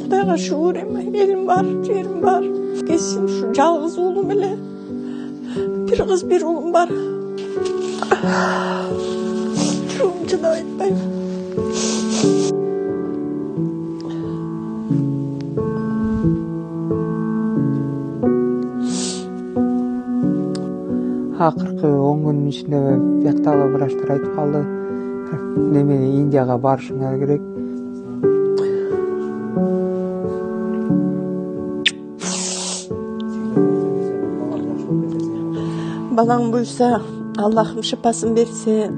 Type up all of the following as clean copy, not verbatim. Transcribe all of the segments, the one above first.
Кудайга шүгүр эме, элим бар, жерим бар. Кесим şu жалгыз уулум эле. Bir kız bir oğlum var. Şurum çınay etmeyim. Акыркы 10 күнүн ичинде бияктагы врачтар айтып калды. Неме Индияга барышыңар керек. Balam buysa, Allah'ım şifasını verse,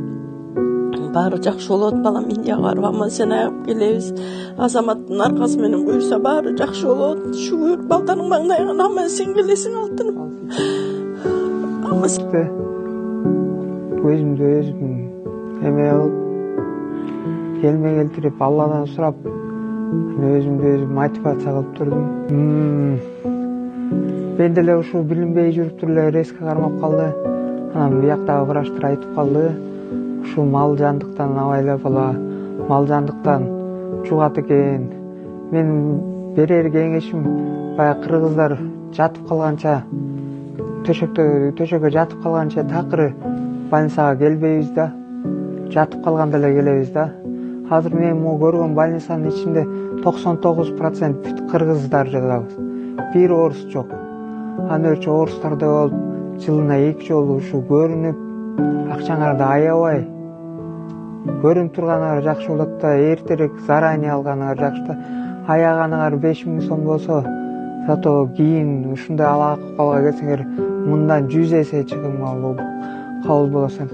bari жақсы болот. Balam Indiyaga барып, аман сен аяп келебиз. Азаматтын аркасы менен buysa, bari жақсы болот. Şükür, балдарың маңдайына аман сен келесиң алтыным. Өзүмдү өзүм эме кылып, келме келтирип, Алладан сурап, өзүмдү өзүм мотивация кылып турдум. Ben деле ушул билинбей жүрүп туруп эле резко кармап калды. Анан бияктагы врачтар айтып калды, ушул мал жандыктан абайлап бала, мал жандыктан жугат экен. Мен берер кеңешим, баягы кыргыздар жатып калганча, төшөккө жатып калганча такыр больницага келбейбиз да. Жатып калганда эле келебиз да. Азыр мен могу көргөн больницанын ичинде 99% кыргыздар жатабыз. Bir орус жок. Анырчы орустарда болуп, жылына 2 жолу ушу көрүнүп, акчаңарды аябай көрүнүп турганыңар жакшы болот да, эртерээк заранее алганыңар жакшы да. Аяганыңар 5000 сом болсо, зато кийин ушундай акыбалга келсеңер, мындан 100 эсе чыгым кабыл болосуң.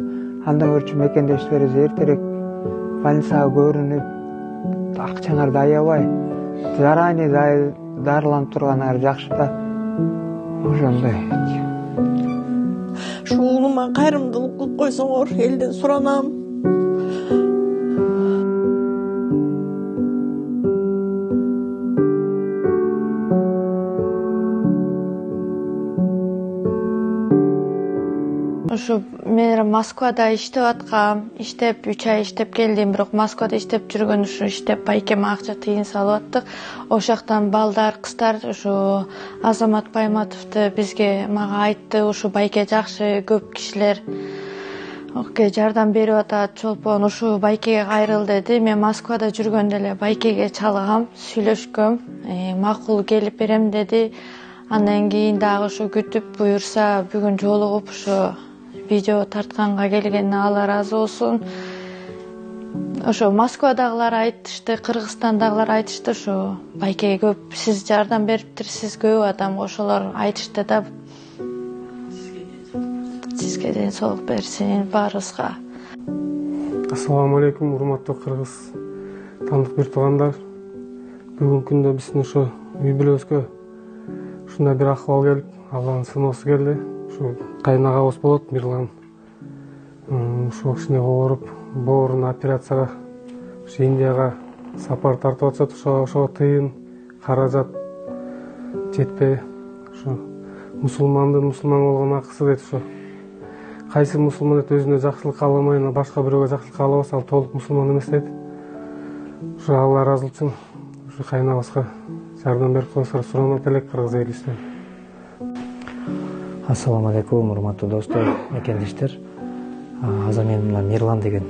Андан көрчү мекендештерибиз эртерээк больницага көрүнүп, акчаңарды аябай заранее дарыланып турганыңар жакшы да. Ошондой. Şu уулума кайрымдуулук кылып койсоңор, элден суранам. Ошо мен Москвада иштеп аткам, 3 ай иштеп келдим, бирок Москвада иштеп жүргөн ушу иштеп байкеме акча тыйын салып аттык. Ошоктан балдар, кыздар ушу Азамат Пайматовду мага айтты, ушу байке жакшы, көп кишилер жардам берип атат, чолпон ушу байкеге кайрыл деди. Мен Москвада жүргөндө эле байкеге чалгам, сүйлөшкөм, макул келип берем деди. Андан кийин дагы ушу күтүп буюрса бүгүн жолугуп ушу видео тартканга келгенине Алла ыраазы болсун. Ошо Москвадагылар айтышты, Кыргызстандагылар айтышты, ушу байкеге көп сиз жардам бериптирсиз, көп адам ошолор айтышты да. Сизге ден соолук берсин баарыбызга. Ассаламу алейкум, урматтуу кыргыз тандык бир туугандар. Бүгүнкү күндө биздин ошо үй бүлөбүзгө ушундай бир акыбал келип, Алланын сыноосу келди. Ушу кайнагабыз болот, Мирлан. Ушул кишине ооруп, бооруна операцияга Индияга сапар тартып атышат. Ошого тыйын, каражат жетпей, ушу мусулмандын мусулман болгон акысы дейт. Ушу кайсы мусулман өзүнө жакшылык кааламай, башка бирөөгө жакшылык каалабаса, ал толук мусулман эмес дейт. Ушу Алла ыраазы болсун, ушу кайнагыбызга жардам берип койсоңор суранат элек кыргыз элибизден. Ассаламу алейкум, урматтуу достор, мекендештер. Азыр мен мына Мирлан деген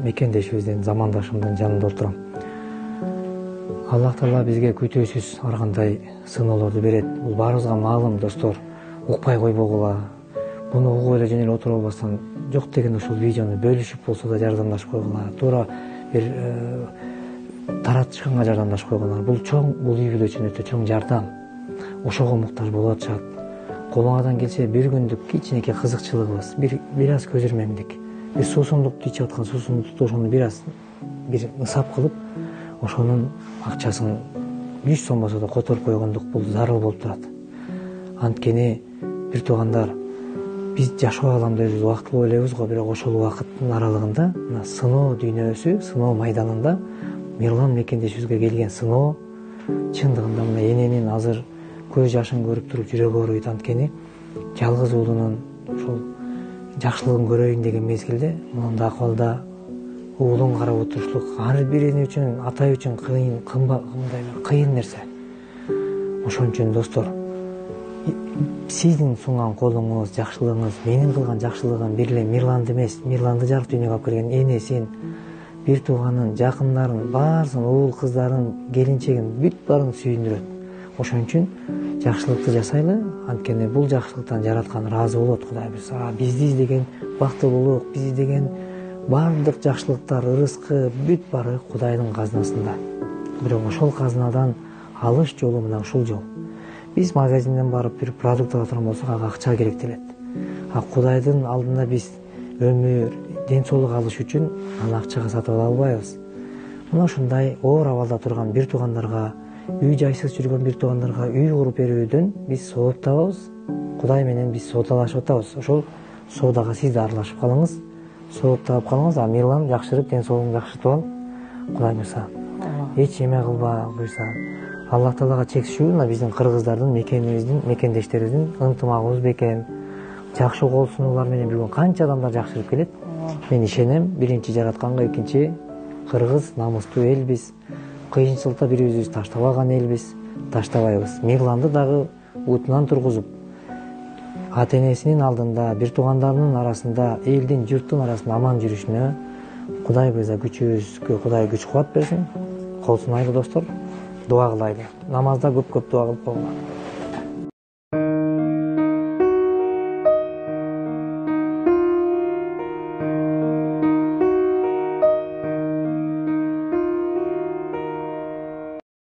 мекендешибиздин, замандашымдын жанында отурам. Аллах Таала бизге күтүүсүз ар кандай сыноолорду берет. Бул баарыбызга маалым, достор. Укпай койбогула. Буну угуп эле жөн эле отуруп албастан, жок деген ушул видеону бөлүшүп болсо да жардамдашып койгула. Туура бир таратышканга жардамдашып койгула. Бул чоң, бул үй бүлө үчүн өтө чоң жардам. Ошого муктаж болуп атышат. Колуңардан келсе бир күндүк кичинекей кызыкчылыгыбыз, бир аз көзүрмемдик, бир суусундукту ичип аткан суусундукту ошону бир аз бир ысап кылып, ошонун акчасын 100 сом болсо да которуп койгондук бул зарыл болуп турат. Анткени бир туугандар, биз жашоо аламда өзүбүз убактылуу элебиз го, бирок ошол убакыттын аралыгында мына сыноо дүйнөсү, сыноо майданында Мирлан мекендешибизге келген сыноо чындыгында мына эненин азыр көз жашын көрүп туруп жүрөгү ооруйт. Анткени жалгыз уулунун ушул жакшылыгын көрөйүн деген мезгилде мындай акыбалда уулун карап отурушулук ар бири үчүн, атай үчүн кыйын нерсе. Ошон үчүн достор, сиздин сунган колуңуз, жакшылыгыңыз, менин кылган жакшылыгым бир эле Мирланды эмес, Мирланды жарык дүйнөгө алып келген энесин, бир тууганын, жакындарын, баарысын, уул кыздарын, келинчегин, бүт баарын сүйүндүрөт. Ошон үчүн жакшылыкты жасайлы, анткени бул жакшылыктан жараткан ыраазы болот Кудайыбыз. Бизди издеген бактылуулук, биз издеген баардык жакшылыктар, ырыскы бүт баары Кудайдын казынасында. Бирок ошол казынадан алыш жолу мына ушул жол. Биз магазинден барып бир продукт ала турган болсок, ага акча керектелет. Кудайдын алдында биз өмүр, ден соолук алыш үчүн аны акчага сатып ала албайбыз. Мына ушундай оор абалда турган бир туугандарга, үй жайсыз жүргөн бир туугандарга үй куруп берүүдөн биз сооп табабыз. Кудай менен биз соодалашып атабыз. Ошол соодага сиз да аралашып калыңыз, сооп таап калыңыз. Мирлан жакшырып, ден соолугуңду жакшыртып ал. Кудай буйрса, эч эме кылба буйрса. Аллах Таалага чексиздүү мына биздин кыргыздардын, мекенибиздин, мекендештерибиздин ынтымагыбыз бекем. Жакшы кол сунуулар менен бүгүн канча адамдар жакшырып келет. Мен ишенем, биринчи жаратканга, экинчи кыргыз намыстуу элбиз. Кыйынчылыкта бири-бирибизди таштабаган элбиз, таштабайбыз. Мирланды дагы утунан тургузуп, ата-энесинин алдында, бир туугандарынын арасында, элдин, журттун арасында аман жүрүшүнө Кудай буйрса күчүбүзгө Кудай күч кубат берсин. Кол сунайлы достор, дуа кылайлы. Намазда көп-көп дуа кылып койгула.